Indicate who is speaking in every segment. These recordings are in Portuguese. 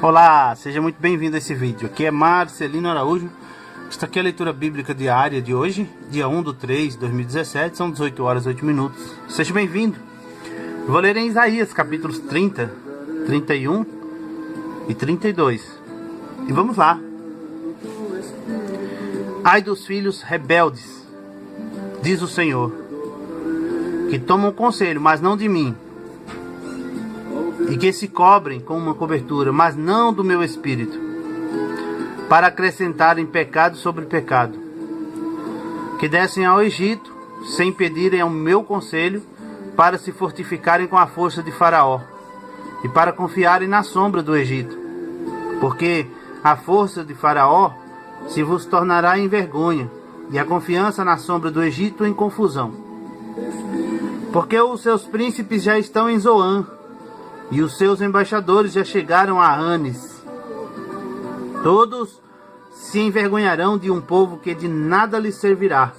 Speaker 1: Olá, seja muito bem-vindo a esse vídeo. Aqui é Marcelino Araújo. Esta aqui é a leitura bíblica diária de hoje, dia 1/3/2017, são 18 horas e 8 minutos. Seja bem-vindo. Vou ler em Isaías, capítulos 30, 31 e 32. E vamos lá. Ai dos filhos rebeldes, diz o Senhor, que tomam conselho, mas não de mim, e que se cobrem com uma cobertura, mas não do meu espírito, para acrescentarem pecado sobre pecado, que descem ao Egito, sem pedirem ao meu conselho, para se fortificarem com a força de Faraó, e para confiarem na sombra do Egito, porque a força de Faraó se vos tornará em vergonha, e a confiança na sombra do Egito em confusão. Porque os seus príncipes já estão em Zoan, e os seus embaixadores já chegaram a Anes. Todos se envergonharão de um povo que de nada lhes servirá,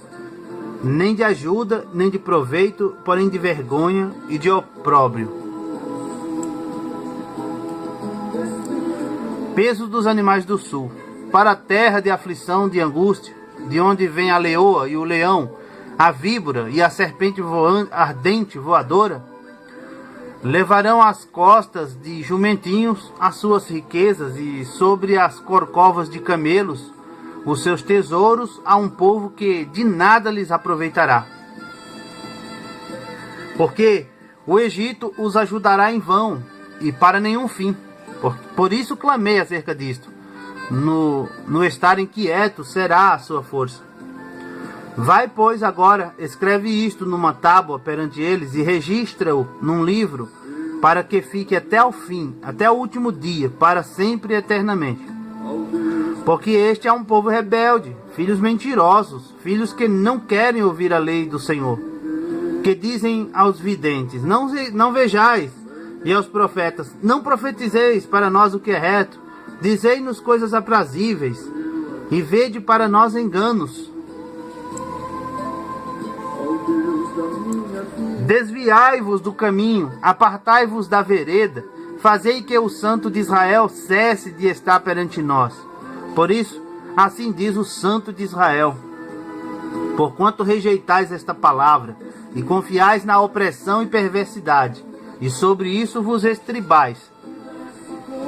Speaker 1: nem de ajuda, nem de proveito, porém de vergonha e de opróbrio. Peso dos animais do sul, para a terra de aflição, de angústia, de onde vem a leoa e o leão, a víbora e a serpente ardente voadora, levarão às costas de jumentinhos as suas riquezas, e sobre as corcovas de camelos os seus tesouros, a um povo que de nada lhes aproveitará. Porque o Egito os ajudará em vão e para nenhum fim. Por isso clamei acerca disto. No estar inquieto será a sua força. Vai, pois, agora, escreve isto numa tábua perante eles e registra-o num livro, para que fique até o fim, até o último dia, para sempre e eternamente. Porque este é um povo rebelde, filhos mentirosos, filhos que não querem ouvir a lei do Senhor, que dizem aos videntes, não vejais, e aos profetas, não profetizeis para nós o que é reto, dizei-nos coisas aprazíveis, e vede para nós enganos. Desviai-vos do caminho, apartai-vos da vereda, fazei que o Santo de Israel cesse de estar perante nós. Por isso, assim diz o Santo de Israel: porquanto rejeitais esta palavra, e confiais na opressão e perversidade, e sobre isso vos estribais.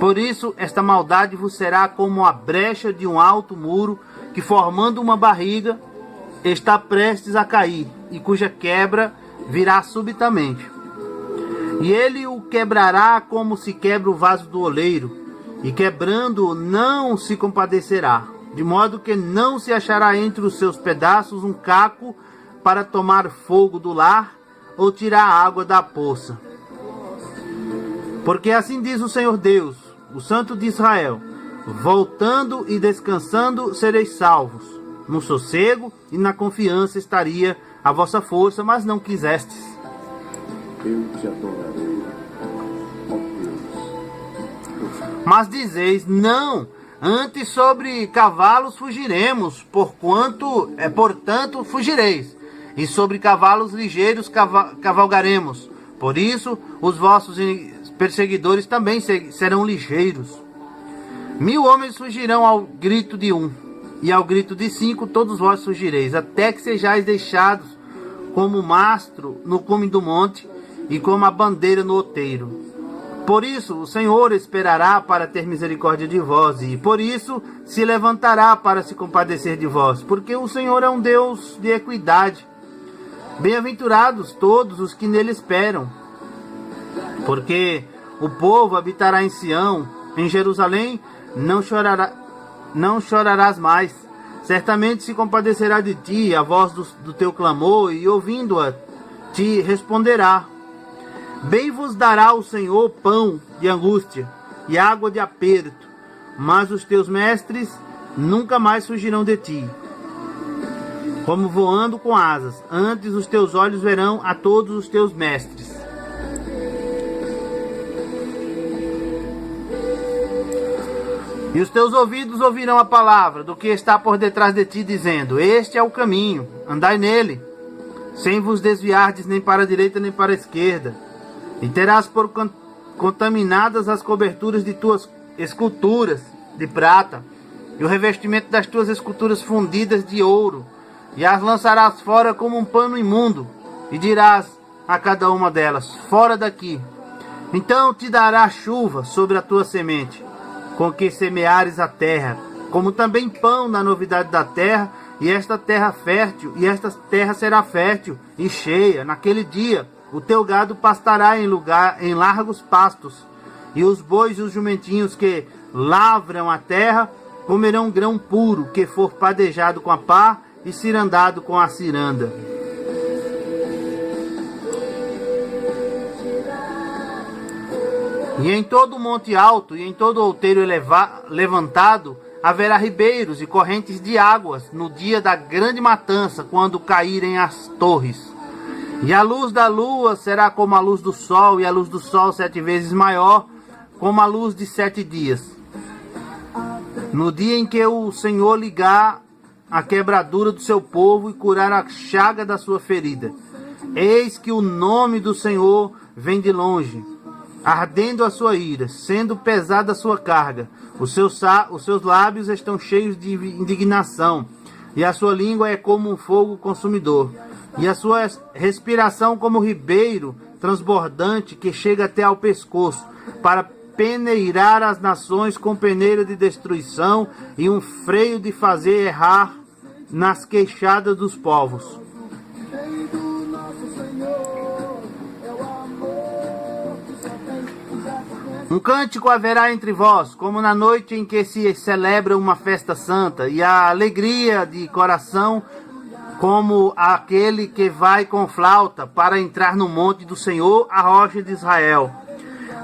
Speaker 1: Por isso, esta maldade vos será como a brecha de um alto muro, que formando uma barriga, está prestes a cair, e cuja quebra virá subitamente. E ele o quebrará como se quebra o vaso do oleiro, e quebrando-o não se compadecerá, de modo que não se achará entre os seus pedaços um caco para tomar fogo do lar ou tirar água da poça. Porque assim diz o Senhor Deus, o Santo de Israel: voltando e descansando sereis salvos, no sossego e na confiança estaria a vossa força, mas não quisestes. Eu te adorarei, ó Deus. Mas dizeis, não, antes sobre cavalos fugiremos, portanto fugireis, e sobre cavalos ligeiros cavalgaremos. Por isso, os vossos perseguidores também serão ligeiros. 1000 homens fugirão ao grito de um, e ao grito de 5 todos vós fugireis, até que sejais deixados como o mastro no cume do monte, e como a bandeira no outeiro. Por isso o Senhor esperará para ter misericórdia de vós, e por isso se levantará para se compadecer de vós, porque o Senhor é um Deus de equidade. Bem-aventurados todos os que nele esperam. Porque o povo habitará em Sião, em Jerusalém não chorarás mais. Certamente se compadecerá de ti a voz do teu clamor, e ouvindo-a te responderá. Bem vos dará o Senhor pão de angústia e água de aperto, mas os teus mestres nunca mais fugirão de ti, como voando com asas. Antes os teus olhos verão a todos os teus mestres. E os teus ouvidos ouvirão a palavra do que está por detrás de ti, dizendo: este é o caminho, andai nele, sem vos desviardes nem para a direita nem para a esquerda. E terás por contaminadas as coberturas de tuas esculturas de prata, e o revestimento das tuas esculturas fundidas de ouro, e as lançarás fora como um pano imundo, e dirás a cada uma delas: fora daqui. Então te dará chuva sobre a tua semente, com que semeares a terra, como também pão na novidade da terra, e esta terra será fértil e cheia. Naquele dia o teu gado pastará em largos pastos, e os bois e os jumentinhos que lavram a terra comerão grão puro que for padejado com a pá e cirandado com a ciranda. E em todo monte alto e em todo outeiro levantado haverá ribeiros e correntes de águas no dia da grande matança, quando caírem as torres. E a luz da lua será como a luz do sol, e a luz do sol 7 vezes maior, como a luz de 7 dias. No dia em que o Senhor ligar a quebradura do seu povo e curar a chaga da sua ferida. Eis que o nome do Senhor vem de longe, ardendo a sua ira, sendo pesada a sua carga. Os seus lábios estão cheios de indignação, e a sua língua é como um fogo consumidor, e a sua respiração como ribeiro transbordante que chega até ao pescoço, para peneirar as nações com peneira de destruição e um freio de fazer errar nas queixadas dos povos. Um cântico haverá entre vós, como na noite em que se celebra uma festa santa, e a alegria de coração como aquele que vai com flauta para entrar no monte do Senhor, a rocha de Israel.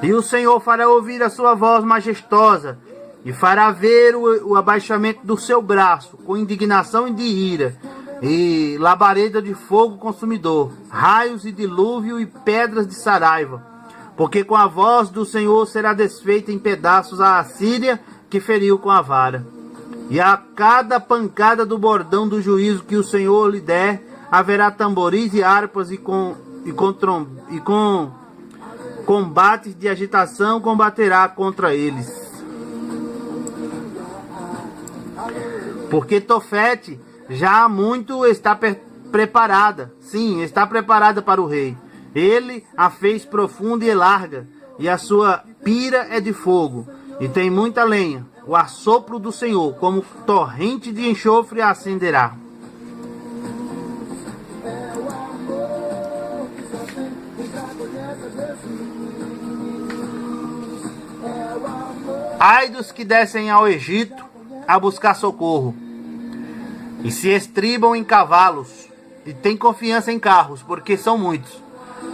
Speaker 1: E o Senhor fará ouvir a sua voz majestosa, e fará ver o abaixamento do seu braço, com indignação e de ira, e labareda de fogo consumidor, raios e dilúvio e pedras de saraiva. Porque com a voz do Senhor será desfeita em pedaços a Assíria, que feriu com a vara. E a cada pancada do bordão do juízo que o Senhor lhe der, haverá tamboris e harpas, e com combates de agitação combaterá contra eles. Porque Tofete já há muito está preparada, sim, está preparada para o rei. Ele a fez profunda e larga, e a sua pira é de fogo, e tem muita lenha. O assopro do Senhor, como torrente de enxofre, a acenderá. Ai dos que descem ao Egito a buscar socorro, e se estribam em cavalos, e têm confiança em carros, porque são muitos,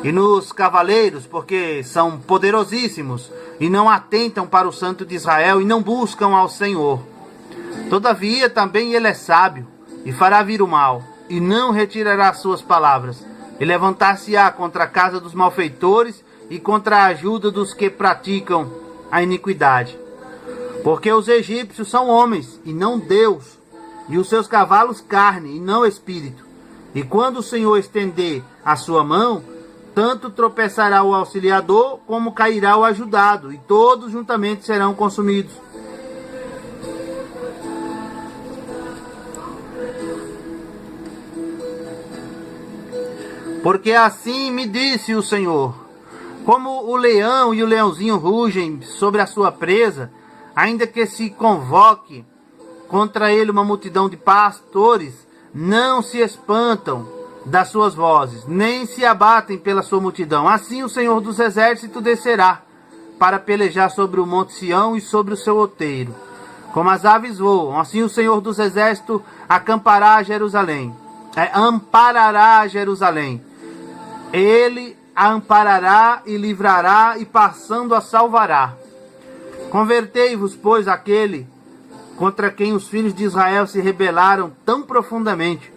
Speaker 1: e nos cavaleiros, porque são poderosíssimos, e não atentam para o Santo de Israel, e não buscam ao Senhor. Todavia também ele é sábio, e fará vir o mal, e não retirará suas palavras, e levantar-se-á contra a casa dos malfeitores, e contra a ajuda dos que praticam a iniquidade. Porque os egípcios são homens, e não Deus, e os seus cavalos carne, e não espírito. E quando o Senhor estender a sua mão, tanto tropeçará o auxiliador, como cairá o ajudado, e todos juntamente serão consumidos. Porque assim me disse o Senhor: como o leão e o leãozinho rugem sobre a sua presa, ainda que se convoque contra ele uma multidão de pastores, não se espantam das suas vozes, nem se abatem pela sua multidão. Assim o Senhor dos Exércitos descerá para pelejar sobre o monte Sião e sobre o seu outeiro. Como as aves voam, assim o Senhor dos Exércitos amparará a Jerusalém. Ele a amparará e livrará, e passando a salvará. Convertei-vos, pois, àquele contra quem os filhos de Israel se rebelaram tão profundamente,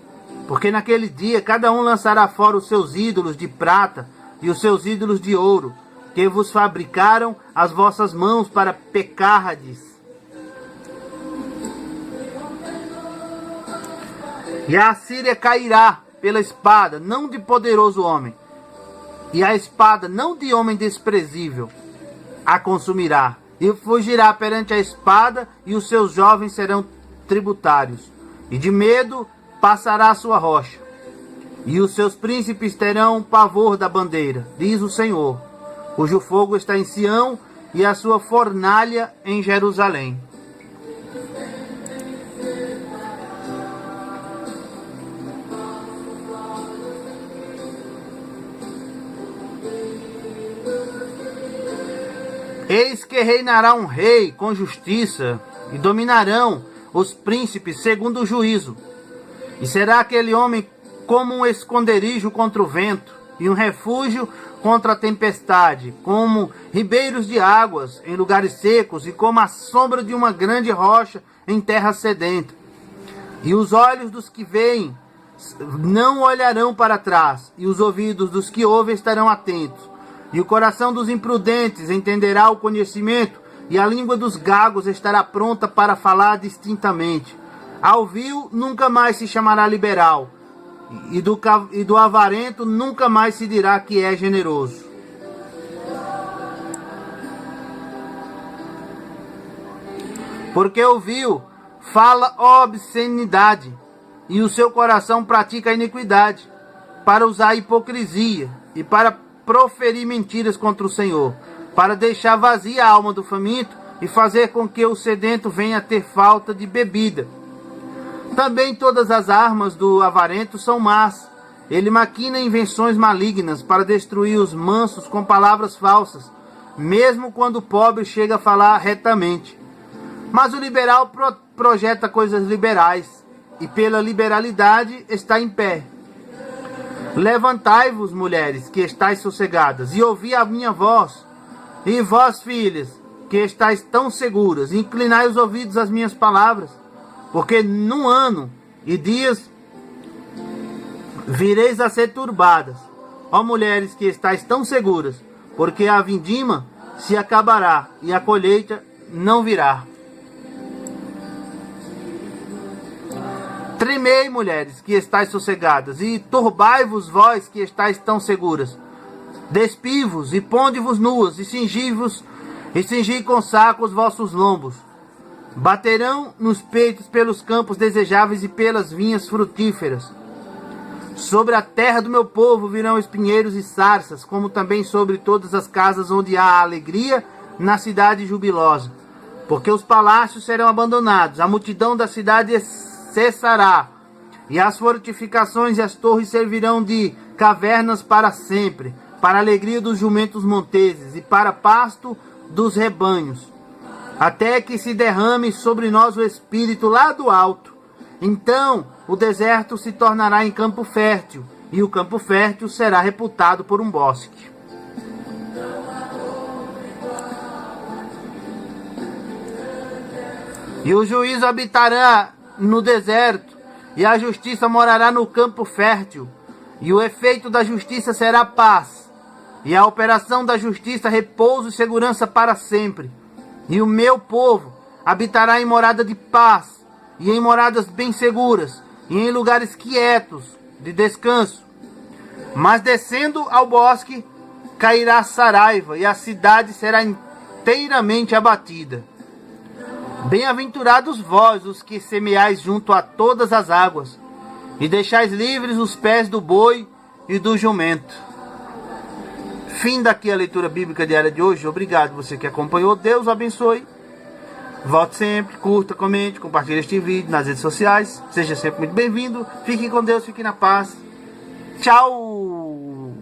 Speaker 1: porque naquele dia cada um lançará fora os seus ídolos de prata e os seus ídolos de ouro, que vos fabricaram as vossas mãos para pecardes. E a Assíria cairá pela espada, não de poderoso homem, e a espada não de homem desprezível a consumirá, e fugirá perante a espada, e os seus jovens serão tributários, e de medo passará a sua rocha, e os seus príncipes terão pavor da bandeira, diz o Senhor, cujo fogo está em Sião, e a sua fornalha em Jerusalém. Eis que reinará um rei com justiça, e dominarão os príncipes segundo o juízo. E será aquele homem como um esconderijo contra o vento, e um refúgio contra a tempestade, como ribeiros de águas em lugares secos, e como a sombra de uma grande rocha em terra sedenta. E os olhos dos que veem não olharão para trás, e os ouvidos dos que ouvem estarão atentos. E o coração dos imprudentes entenderá o conhecimento, e a língua dos gagos estará pronta para falar distintamente. Ao vil nunca mais se chamará liberal, e do avarento nunca mais se dirá que é generoso. Porque o vil fala obscenidade, e o seu coração pratica a iniquidade, para usar a hipocrisia, e para proferir mentiras contra o Senhor, para deixar vazia a alma do faminto, e fazer com que o sedento venha a ter falta de bebida. Também todas as armas do avarento são más. Ele maquina invenções malignas para destruir os mansos com palavras falsas, mesmo quando o pobre chega a falar retamente. Mas o liberal projeta coisas liberais, e pela liberalidade está em pé. Levantai-vos, mulheres, que estáis sossegadas, e ouvi a minha voz. E vós, filhas, que estáis tão seguras, inclinai os ouvidos às minhas palavras. Porque num ano e dias vireis a ser turbadas. Ó mulheres que estáis tão seguras, porque a vindima se acabará, e a colheita não virá. Tremei, mulheres, que estáis sossegadas, e turbai-vos, vós que estáis tão seguras. Despivos e ponde-vos nuas, e cingi com saco os vossos lombos. Baterão nos peitos pelos campos desejáveis e pelas vinhas frutíferas. Sobre a terra do meu povo virão espinheiros e sarças, como também sobre todas as casas onde há alegria na cidade jubilosa. Porque os palácios serão abandonados, a multidão da cidade cessará, e as fortificações e as torres servirão de cavernas para sempre, para a alegria dos jumentos monteses e para pasto dos rebanhos, até que se derrame sobre nós o Espírito lá do alto. Então o deserto se tornará em campo fértil, e o campo fértil será reputado por um bosque. E o juízo habitará no deserto, e a justiça morará no campo fértil, e o efeito da justiça será paz, e a operação da justiça repouso e segurança para sempre. E o meu povo habitará em morada de paz, e em moradas bem seguras, e em lugares quietos de descanso. Mas descendo ao bosque, cairá Saraiva, e a cidade será inteiramente abatida. Bem-aventurados vós, os que semeais junto a todas as águas, e deixais livres os pés do boi e do jumento. Fim daqui a leitura bíblica diária de hoje. Obrigado você que acompanhou. Deus o abençoe. Volte sempre, curta, comente, compartilhe este vídeo nas redes sociais. Seja sempre muito bem-vindo. Fique com Deus, fique na paz. Tchau!